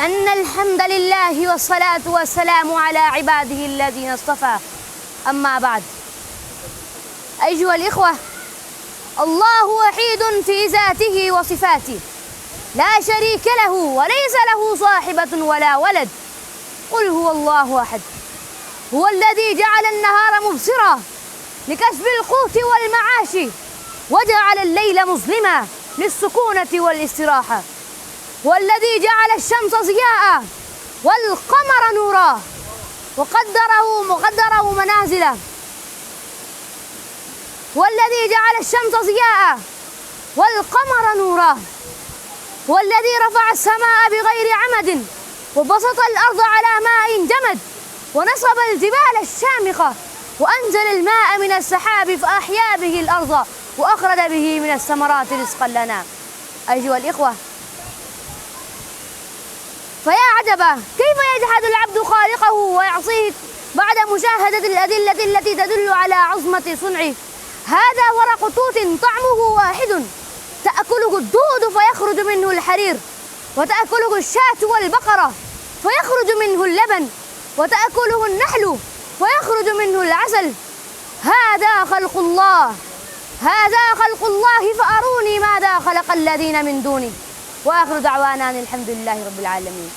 أن الحمد لله والصلاة والسلام على عباده الذين اصطفى. أما بعد، أيها الإخوة، الله وحيد في ذاته وصفاته، لا شريك له وليس له صاحبة ولا ولد. قل هو الله أحد. هو الذي جعل النهار مبصرا لكسب القوت والمعاش، وجعل الليل مظلما للسكونة والاستراحة. والذي جعل الشمس ضياء والقمر نورا وقدره منازله. والذي جعل الشمس ضياء والقمر نورا. والذي رفع السماء بغير عمد وبسط الأرض على ماء جمد، ونصب الجبال الشامخة، وأنزل الماء من السحاب فأحيا به الأرض وأخرج به من الثمرات رزقا لنا. أيها الإخوة، فيا عجبا كيف يجحد العبد خالقه ويعصيه بعد مشاهدة الأدلة التي تدل على عظمة صنعه. هذا ورق توت طعمه واحد، تأكله الدود فيخرج منه الحرير، وتأكله الشاة والبقرة فيخرج منه اللبن، وتأكله النحل ويخرج منه العسل. هذا خلق الله، هذا خلق الله، فأروني ماذا خلق الذين من دونه. وآخر دعوانا أن الحمد لله رب العالمين.